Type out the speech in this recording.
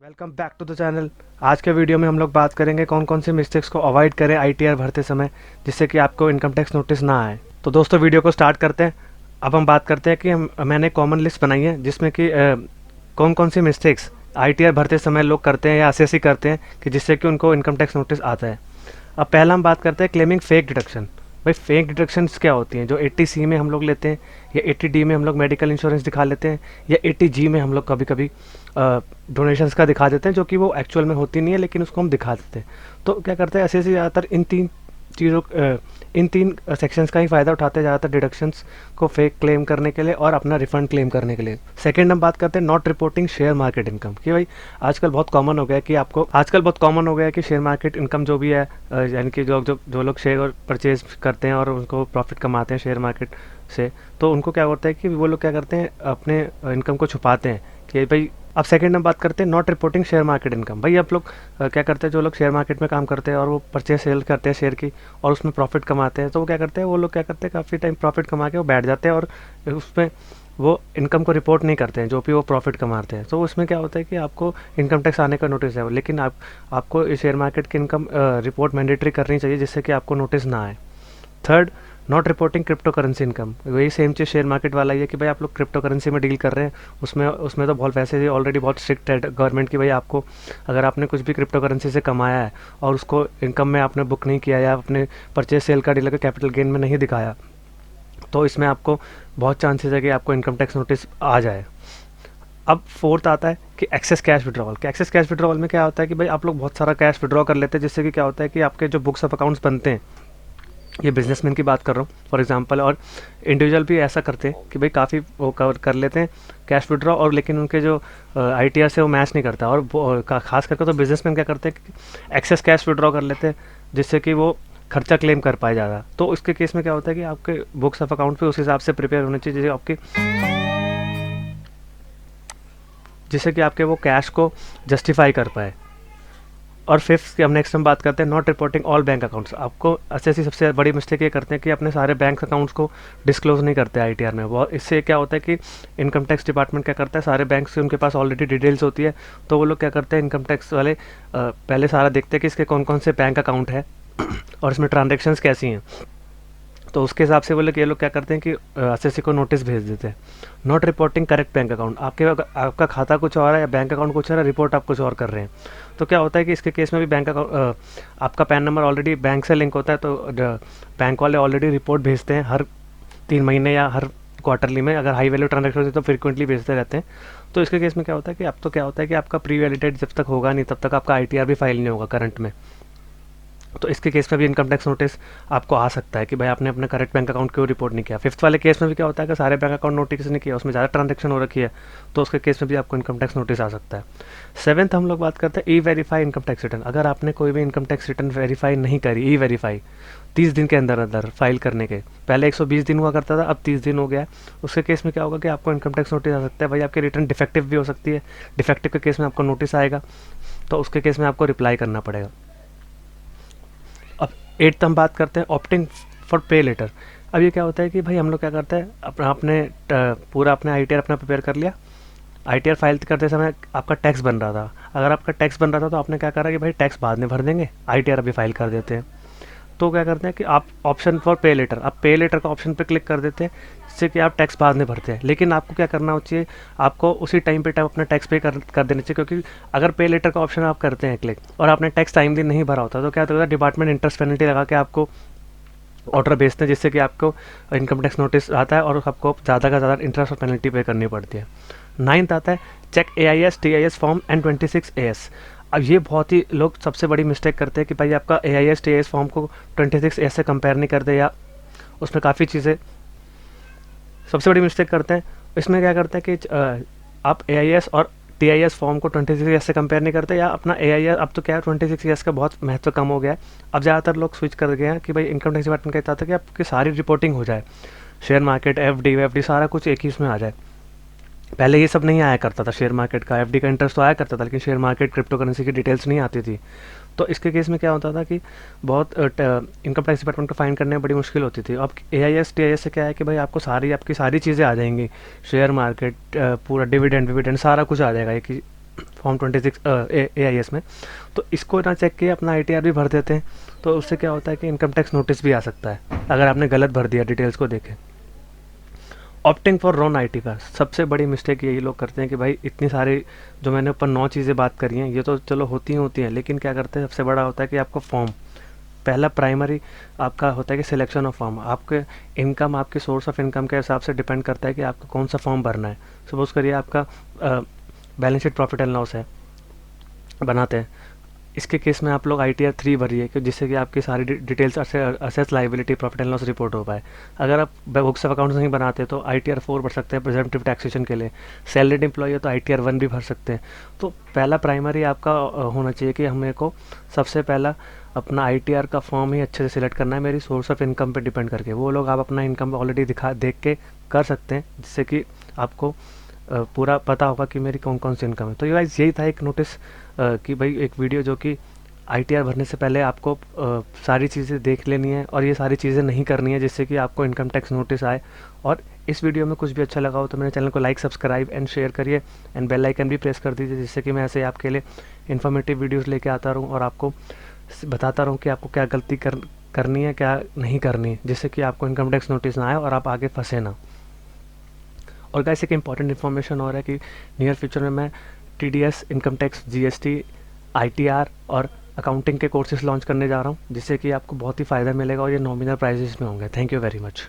Welcome back to the channel. आज के video में हम लोग बात करेंगे कौन कौन सी मिस्टेक्स को अवॉइड करें आईटीआर भरते समय, जिससे कि आपको इनकम टैक्स नोटिस ना आए। तो दोस्तों वीडियो को स्टार्ट करते हैं। अब हम बात करते हैं कि मैंने कॉमन लिस्ट बनाई है जिसमें कि कौन कौन सी मिस्टेक्स आईटीआर भरते समय लोग करते हैं या एसएससी करते हैं कि जिससे कि उनको इनकम टैक्स नोटिस आता है। अब पहला हम बात करते हैं क्लेमिंग फेक डिडक्शन। भाई फेक डिडक्शंस क्या होती हैं? जो 80C में हम लोग लेते हैं या 80D में हम लोग मेडिकल इंश्योरेंस दिखा लेते हैं या 80G में हम लोग कभी कभी डोनेशंस का दिखा देते हैं, जो कि वो एक्चुअल में होती नहीं है लेकिन उसको हम दिखा देते हैं। तो क्या करते हैं ऐसे ऐसे ज़्यादातर चीज़ों इन तीन सेक्शंस का ही फ़ायदा उठाते हैं ज़्यादातर डिडक्शंस को फेक क्लेम करने के लिए और अपना रिफंड क्लेम करने के लिए। सेकंड हम बात करते हैं not reporting share market income कि भाई आजकल बहुत कॉमन हो गया है कि शेयर मार्केट इनकम जो भी है, यानी कि जो लोग शेयर परचेज करते हैं और उनको प्रॉफिट कमाते हैं शेयर मार्केट से, तो उनको क्या होता है कि वो लोग क्या करते हैं अपने इनकम को छुपाते हैं कि भाई। अब सेकंड हम बात करते हैं not reporting share market income. भाई आप लोग क्या करते हैं, जो लोग शेयर मार्केट में काम करते हैं और वो परचेज सेल करते हैं शेयर की और उसमें प्रॉफिट कमाते हैं, तो वो क्या करते हैं, वो लोग क्या करते हैं काफ़ी टाइम प्रॉफिट कमा के वो बैठ जाते हैं और उसमें वो इनकम को रिपोर्ट नहीं करते हैं जो भी वो प्रॉफिट कमाते हैं। तो उसमें क्या होता है कि आपको इनकम टैक्स आने का नोटिस है, लेकिन आपको शेयर मार्केट की इनकम रिपोर्ट मैंडेटरी करनी चाहिए जिससे कि आपको नोटिस ना आए। Third, not reporting crypto currency income. वही सेम चीज़ शेयर मार्केट वाला ही है कि भाई आप लोग क्रिप्टो करेंसी में डील कर रहे हैं, उसमें उसमें तो बहुत वैसे ऑलरेडी बहुत स्ट्रिक्ट है गवर्नमेंट की। भाई आपको अगर आपने कुछ भी क्रिप्टो करेंसी से कमाया है और उसको इनकम में आपने बुक नहीं किया या अपने परचेज सेल का डीलर के कैपिटल गेन में नहीं दिखाया, तो इसमें आपको बहुत चांसेस है कि आपको इनकम टैक्स नोटिस आ जाए। अब फोर्थ आता है कि एक्सेस कैश विड्रॉवल। कि एक्सेस कैश विड्रॉवल में क्या होता है कि भाई आप लोग बहुत सारा कैश विड्रॉ कर लेते हैं, जिससे कि क्या होता है कि आपके जो बुक्स ऑफ अकाउंट्स बनते हैं, ये बिजनेसमैन की बात कर रहा हूँ फॉर एग्जांपल, और इंडिविजुअल भी ऐसा करते हैं कि भाई काफ़ी वो कवर कर लेते हैं कैश विड्रॉ, और लेकिन उनके जो आईटीआर से वो मैच नहीं करता। और खास करके तो बिजनेसमैन क्या करते हैं कि एक्सेस कैश विड्रॉ कर लेते हैं जिससे कि वो खर्चा क्लेम कर पाए ज़्यादा। तो उसके केस में क्या होता है कि आपके बुक्स ऑफ अकाउंट पे उस हिसाब से प्रिपेयर होने चाहिए जैसे आपके, जिससे कि आपके वो कैश को जस्टिफाई कर पाए। और फिफ्थ हम नेक्स्ट हम बात करते हैं not reporting all bank accounts. आपको ऐसी सबसे बड़ी मिस्टेक ये करते हैं कि अपने सारे बैंक अकाउंट्स को डिस्क्लोज नहीं करते आईटीआर में। वो इससे क्या होता है कि इनकम टैक्स डिपार्टमेंट क्या करता है, सारे बैंक से उनके पास ऑलरेडी डिटेल्स होती है, तो वो लोग क्या करते हैं इनकम टैक्स वाले पहले सारा देखते हैं कि इसके कौन कौन से बैंक अकाउंट है और इसमें ट्रांजेक्शन्स कैसी हैं। तो उसके हिसाब से बोले कि ये लोग क्या करते हैं कि एसएससी को नोटिस भेज देते हैं। Not reporting correct bank account. आपका खाता कुछ और है या बैंक अकाउंट कुछ और है, रिपोर्ट आप कुछ और कर रहे हैं। तो क्या होता है कि इसके केस में भी बैंक अकाउंट, आपका पैन नंबर ऑलरेडी बैंक से लिंक होता है, तो बैंक वाले ऑलरेडी रिपोर्ट भेजते हैं हर 3 महीने या हर क्वार्टरली में। अगर हाई वैल्यू ट्रांजेक्शन होती है तो फ्रिक्वेंटली भेजते रहते हैं। तो इसके केस में क्या होता है कि अब तो क्या होता है कि आपका प्री वैलिडेट जब तक होगा नहीं तब तक आपका आईटीआर भी फाइल नहीं होगा करंट में। तो इसके केस में भी इनकम टैक्स नोटिस आपको आ सकता है कि भाई आपने अपना करेक्ट बैंक अकाउंट क्यों रिपोर्ट नहीं किया। फिफ्थ वाले केस में भी क्या होता है कि सारे बैंक अकाउंट नोटिस नहीं किया, उसमें ज़्यादा ट्रांजेक्शन हो रखी है, तो उसके केस में भी आपको इनकम टैक्स नोटिस आ सकता है। सेवन्थ हम लोग बात करते हैं ई वेरीफाई इनकम टैक्स रिटर्न। अगर आपने कोई भी इनकम टैक्स रिटर्न वेरीफाई नहीं करी, ई वेरीफाई 30 दिन के अंदर अंदर फाइल करने के, पहले 120 दिन हुआ करता था, अब 30 दिन हो गया है, उसके केस में क्या होगा कि आपको इनकम टैक्स नोटिस आ सकता है। भाई आपकी रिटर्न डिफेक्टिव भी हो सकती है, डिफेक्टिव के केस में आपको नोटिस आएगा, तो उसके केस में आपको रिप्लाई करना पड़ेगा। अब एट्थ हम बात करते हैं ऑप्टिंग फॉर पे लेटर। अब ये क्या होता है कि भाई हम लोग क्या करते हैं, अपना आपने पूरा अपने आईटीआर अपना प्रिपेयर कर लिया, आईटीआर फाइल करते समय आपका टैक्स बन रहा था। अगर आपका टैक्स बन रहा था तो आपने क्या करा कि भाई टैक्स बाद में भर देंगे, आईटीआर अभी फाइल कर देते हैं। तो क्या करते हैं कि आप ऑप्शन फॉर पे लेटर, आप पे लेटर का ऑप्शन पे क्लिक कर देते हैं जिससे कि आप टैक्स बाद में भरते हैं। लेकिन आपको क्या करना चाहिए, आपको उसी टाइम पे अपना टैक्स पे कर देना चाहिए, क्योंकि अगर पे लेटर का ऑप्शन आप करते हैं क्लिक और आपने टैक्स टाइम दिन नहीं भरा होता, तो क्या होता है डिपार्टमेंट इंटरेस्ट पेनल्टी लगा के आपको ऑर्डर भेजते हैं, जिससे कि आपको इनकम टैक्स नोटिस आता है और आपको ज़्यादा का ज़्यादा इंटरेस्ट और पेनल्टी पे करनी पड़ती है। नाइन्थ आता है check AIS TIS form N26AS। अब ये बहुत ही लोग सबसे बड़ी मिस्टेक करते हैं कि भाई आपका AIS TIS फॉर्म को 26AS से कंपेयर नहीं करते, या उसमें काफ़ी चीज़ें सबसे बड़ी मिस्टेक करते हैं। इसमें क्या करते हैं कि आप AIS और TIS फॉर्म को 26AS से कंपेयर नहीं करते, या अपना AIS, अब तो क्या है 26AS का बहुत महत्व कम हो गया है। अब ज़्यादातर लोग स्विच कर गए हैं कि भाई इनकम टैक्स डिपार्टमेंट कहता था कि आपकी सारी रिपोर्टिंग हो जाए, शेयर मार्केट FD सारा कुछ एक ही उसमें आ जाए। पहले ये सब नहीं आया करता था, शेयर मार्केट का FD का इंटरेस्ट तो आया करता था, लेकिन शेयर मार्केट क्रिप्टो करेंसी की डिटेल्स नहीं आती थी। तो इसके केस में क्या होता था कि बहुत इनकम टैक्स डिपार्टमेंट को फाइन करने में बड़ी मुश्किल होती थी। अब AIS TIS से क्या है कि भाई आपको आपकी सारी चीज़ें आ जाएंगी, शेयर मार्केट, पूरा डिविडेंड विविडेंड सारा कुछ आ जाएगा एक ही फॉर्म 26 AIS में, तो इसको ना चेक किए अपना ITR भी भर देते हैं, तो उससे क्या होता है कि इनकम टैक्स नोटिस भी आ सकता है अगर आपने गलत भर दिया, डिटेल्स को देखें। ऑप्टिंग फॉर रॉन ITR, सबसे बड़ी मिस्टेक यही लोग करते हैं कि भाई इतनी सारी जो मैंने ऊपर 9 चीज़ें बात करी हैं ये तो चलो होती हैं, लेकिन क्या करते हैं सबसे बड़ा होता है कि आपको फॉर्म, पहला प्राइमरी आपका होता है कि सिलेक्शन ऑफ फॉर्म, आपके इनकम, आपके सोर्स ऑफ इनकम के हिसाब से डिपेंड करता है कि आपको कौन सा फॉर्म भरना है। सपोज करिए आपका balance sheet profit and loss है, बनाते हैं, इसके केस में आप लोग ITR 3 भरिए कि जिससे कि आपकी सारी details assets liability profit and loss report हो पाए। अगर आप बुक्स ऑफ अकाउंट्स नहीं बनाते तो ITR 4 भर सकते हैं प्रेजेंटिव टैक्सेशन के लिए। सैलरीड एम्प्लॉय है तो ITR 1 भी भर सकते हैं। तो पहला प्राइमरी आपका होना चाहिए कि हमें को सबसे पहला अपना ITR का फॉर्म ही अच्छे से सिलेक्ट करना है, मेरी सोर्स ऑफ इनकम पे डिपेंड करके। वो लोग आप अपना इनकम ऑलरेडी देख के कर सकते हैं, जिससे कि आपको पूरा पता होगा कि मेरी कौन कौन सी इनकम है। तो गाइस यही था एक नोटिस कि भाई एक वीडियो जो कि ITR भरने से पहले आपको सारी चीज़ें देख लेनी है और ये सारी चीज़ें नहीं करनी है जिससे कि आपको इनकम टैक्स नोटिस आए। और इस वीडियो में कुछ भी अच्छा लगा हो तो मेरे चैनल को लाइक, सब्सक्राइब एंड शेयर करिए एंड बेल आइकन भी प्रेस कर दीजिए, जिससे कि मैं ऐसे आपके लिए इन्फॉर्मेटिव वीडियोज़ लेके आता रहूँ और आपको बताता रहूँ कि आपको क्या गलती करनी है, क्या नहीं करनी है, जिससे कि आपको इनकम टैक्स नोटिस ना आए और आप आगे फंसे ना। और गाइस एक इंपॉर्टेंट इन्फॉर्मेशन और है कि नियर फ्यूचर में मैं TDS, income tax, GST, ITR और अकाउंटिंग के कोर्सेज लॉन्च करने जा रहा हूँ, जिससे कि आपको बहुत ही फ़ायदा मिलेगा और ये नॉमिनल प्राइजेस में होंगे। Thank you very much.